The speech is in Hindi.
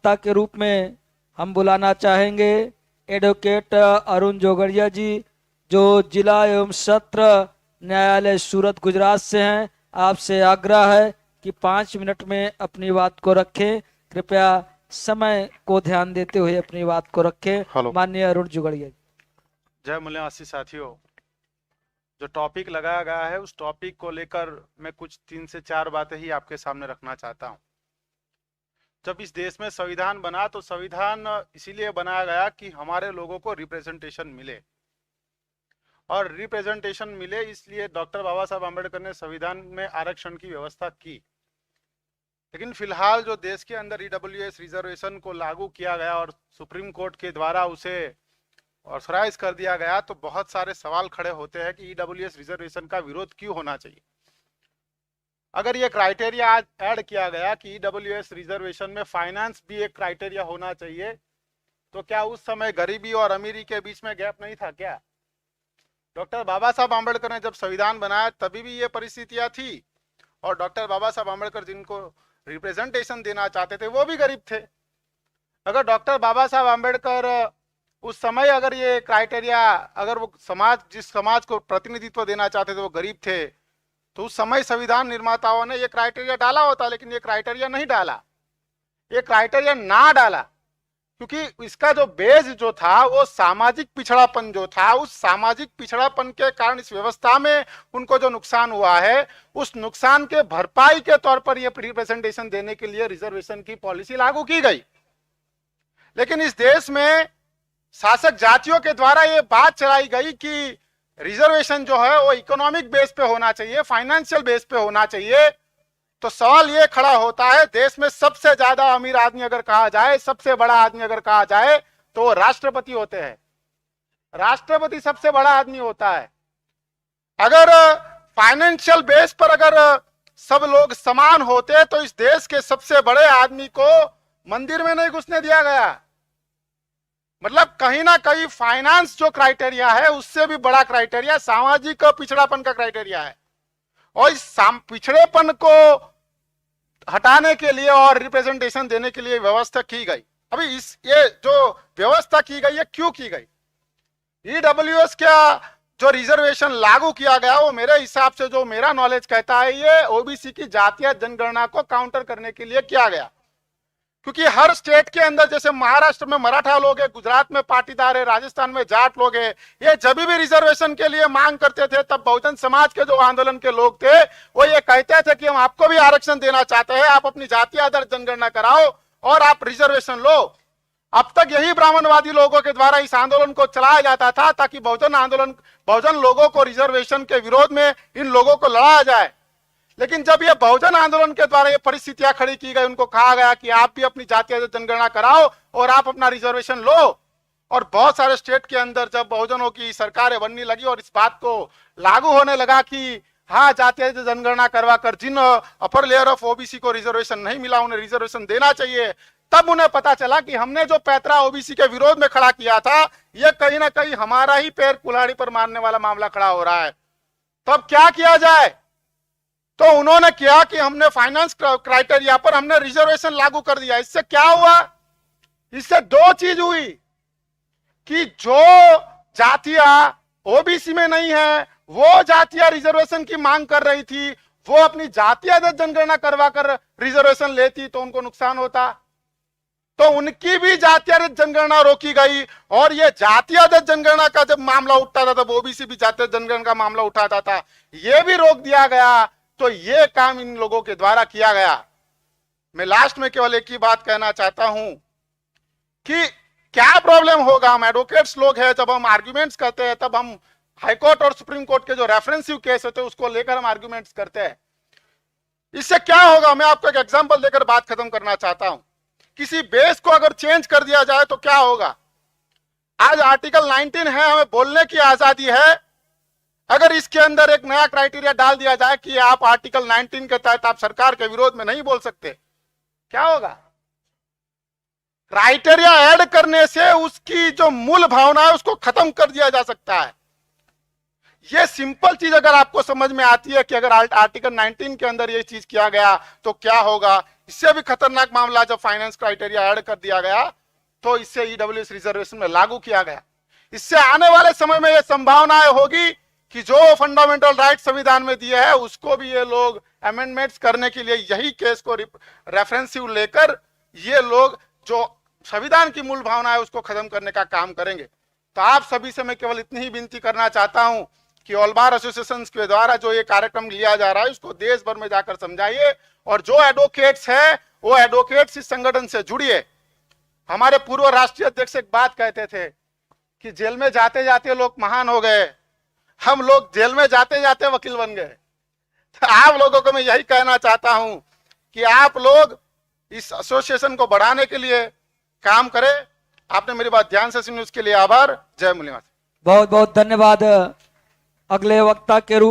वक्ता के रूप में हम बुलाना चाहेंगे एडवोकेट अरुण जोगड़िया जी, जो जिला एवं सत्र न्यायालय सूरत गुजरात से हैं। आपसे आग्रह है कि 5 मिनट में अपनी बात को रखें। कृपया समय को ध्यान देते हुए अपनी बात को रखें। माननीय अरुण जोगड़िया जी। जय मूल्यवासी साथियों, जो टॉपिक लगाया गया है उस टॉपिक को लेकर मैं कुछ 3 से 4 बातें ही आपके सामने रखना चाहता हूं। जब इस देश में संविधान बना तो संविधान इसीलिए बनाया गया कि हमारे लोगों को रिप्रेजेंटेशन मिले, और रिप्रेजेंटेशन मिले इसलिए डॉक्टर बाबा साहब आम्बेडकर ने संविधान में आरक्षण की व्यवस्था की। लेकिन फिलहाल जो देश के अंदर ईडब्ल्यूएस रिजर्वेशन को लागू किया गया और सुप्रीम कोर्ट के द्वारा उसे ऑथराइज कर दिया गया, तो बहुत सारे सवाल खड़े होते हैं कि ईडब्ल्यूएस रिजर्वेशन का विरोध क्यों होना चाहिए। अगर ये क्राइटेरिया आज ऐड किया गया कि ईडब्ल्यूएस रिजर्वेशन में फाइनेंस भी एक क्राइटेरिया होना चाहिए, तो क्या उस समय गरीबी और अमीरी के बीच में गैप नहीं था क्या? डॉक्टर बाबा साहब आम्बेडकर ने जब संविधान बनाया तभी भी ये परिस्थितियां थी, और डॉक्टर बाबा साहब आम्बेडकर जिनको रिप्रेजेंटेशन देना चाहते थे वो भी गरीब थे। अगर डॉक्टर बाबा साहब आम्बेडकर उस समय अगर ये क्राइटेरिया, अगर वो समाज, जिस समाज को प्रतिनिधित्व देना चाहते थे वो गरीब थे, तो उस समय संविधान निर्माताओं ने ये क्राइटेरिया डाला होता। लेकिन ये क्राइटेरिया नहीं डाला, ये क्राइटेरिया ना डाला क्योंकि इसका जो बेस जो था वो सामाजिक पिछड़ापन जो था, उस सामाजिक पिछड़ापन के कारण इस व्यवस्था में उनको जो नुकसान हुआ है, उस नुकसान के भरपाई के तौर पर ये रिप्रेजेंटेशन देने के लिए रिजर्वेशन की पॉलिसी लागू की गई। लेकिन इस देश में शासक जातियों के द्वारा ये बात चलाई गई कि रिजर्वेशन जो है वो इकोनॉमिक बेस पे होना चाहिए, फाइनेंशियल बेस पे होना चाहिए। तो सवाल ये खड़ा होता है, देश में सबसे ज्यादा अमीर आदमी अगर कहा जाए, सबसे बड़ा आदमी अगर कहा जाए, तो वो राष्ट्रपति होते हैं। राष्ट्रपति सबसे बड़ा आदमी होता है। अगर फाइनेंशियल बेस पर अगर सब लोग समान होते तो इस देश के सबसे बड़े आदमी को मंदिर में नहीं घुसने दिया गया। मतलब कहीं ना कहीं फाइनेंस जो क्राइटेरिया है उससे भी बड़ा क्राइटेरिया सामाजिक पिछड़ापन का क्राइटेरिया है, और इस पिछड़ेपन को हटाने के लिए और रिप्रेजेंटेशन देने के लिए व्यवस्था की गई। अभी ये जो व्यवस्था की गई है क्यों की गई? ईडब्ल्यूएस का जो रिजर्वेशन लागू किया गया वो मेरे हिसाब से, जो मेरा नॉलेज कहता है, ये ओबीसी की जातीय जनगणना को काउंटर करने के लिए किया गया। क्योंकि हर स्टेट के अंदर, जैसे महाराष्ट्र में मराठा लोग हैं, गुजरात में पाटीदार है, राजस्थान में जाट लोग हैं, ये जब भी रिजर्वेशन के लिए मांग करते थे तब बहुजन समाज के जो आंदोलन के लोग थे वो ये कहते थे कि हम आपको भी आरक्षण देना चाहते हैं, आप अपनी जातीय आधार जनगणना कराओ और आप रिजर्वेशन लो। अब तक यही ब्राह्मणवादी लोगों के द्वारा इस आंदोलन को चलाया जाता था ताकि बहुजन लोगों को रिजर्वेशन के विरोध में इन लोगों को लड़ाया जाए। लेकिन जब ये बहुजन आंदोलन के द्वारा ये परिस्थितियां खड़ी की गई, उनको कहा गया कि आप भी अपनी जातीय जनगणना कराओ और आप अपना रिजर्वेशन लो, और बहुत सारे स्टेट के अंदर जब बहुजनों की सरकारें बनने लगी और इस बात को लागू होने लगा कि हाँ, जातीय जनगणना करवा कर जिन अपर लेयर ऑफ ओबीसी को रिजर्वेशन नहीं मिला उन्हें रिजर्वेशन देना चाहिए, तब उन्हें पता चला कि हमने जो पैतरा ओबीसी के विरोध में खड़ा किया था ये कहीं ना कहीं हमारा ही पैर कुल्हाड़ी पर मारने वाला मामला खड़ा हो रहा है। तब क्या किया जाए? तो उन्होंने किया कि हमने फाइनेंस क्राइटेरिया पर हमने रिजर्वेशन लागू कर दिया। इससे क्या हुआ? इससे दो चीज हुई कि जो जातियां ओबीसी में नहीं है, वो जातियां रिजर्वेशन की मांग कर रही थी, वो अपनी जातीय जनगणना करवा कर रिजर्वेशन लेती तो उनको नुकसान होता, तो उनकी भी जातीय जनगणना रोकी गई। और ये जातीय जनगणना का जब मामला उठता था तब ओबीसी भी जातीय जनगणना का मामला उठाता था, ये भी रोक दिया गया। तो ये काम इन लोगों के द्वारा किया गया। मैं लास्ट में केवल एक ही बात कहना चाहता हूं कि क्या प्रॉब्लम होगा, हम एडवोकेट्स लोग हैं, जब हम आर्ग्यूमेंट्स करते हैं तब हम हाईकोर्ट और सुप्रीम कोर्ट के जो रेफरेंसिव केस होते हैं उसको लेकर हम आर्ग्यूमेंट्स करते हैं। इससे क्या होगा, मैं आपको एक एग्जांपल देकर बात खत्म करना चाहता हूं। किसी बेस को अगर चेंज कर दिया जाए तो क्या होगा? आज आर्टिकल 19 है, हमें बोलने की आजादी है। अगर इसके अंदर एक नया क्राइटेरिया डाल दिया जाए कि आप आर्टिकल 19 के तहत आप सरकार के विरोध में नहीं बोल सकते, क्या होगा? क्राइटेरिया ऐड करने से उसकी जो मूल भावना है उसको खत्म कर दिया जा सकता है। ये सिंपल चीज अगर आपको समझ में आती है कि अगर आर्टिकल 19 के अंदर ये चीज किया गया तो क्या होगा, इससे भी खतरनाक मामला जब फाइनेंस क्राइटेरिया ऐड कर दिया गया तो इससे ईडब्ल्यूएस रिजर्वेशन में लागू किया गया। इससे आने वाले समय में यह संभावनाएं होगी कि जो फंडामेंटल राइट संविधान में दिए हैं उसको भी ये लोग अमेंडमेंट्स करने के लिए यही केस को रेफरेंसिव लेकर ये लोग जो संविधान की मूल भावना है उसको खत्म करने का काम करेंगे। तो आप सभी से मैं केवल इतनी ही विनती करना चाहता हूं कि ऑल बार एसोसिएशन के द्वारा जो ये कार्यक्रम लिया जा रहा है उसको देश भर में जाकर समझाइए, और जो एडवोकेट्स है वो एडवोकेट्स इस संगठन से जुड़िए। हमारे पूर्व राष्ट्रीय अध्यक्ष एक बात कहते थे कि जेल में जाते जाते लोग महान हो गए, हम लोग जेल में जाते जाते वकील बन गए। तो आप लोगों को मैं यही कहना चाहता हूं कि आप लोग इस एसोसिएशन को बढ़ाने के लिए काम करें। आपने मेरी बात ध्यान से सुनी उसके लिए आभार। जय मूल्यवान। बहुत बहुत धन्यवाद। अगले वक्ता के रूप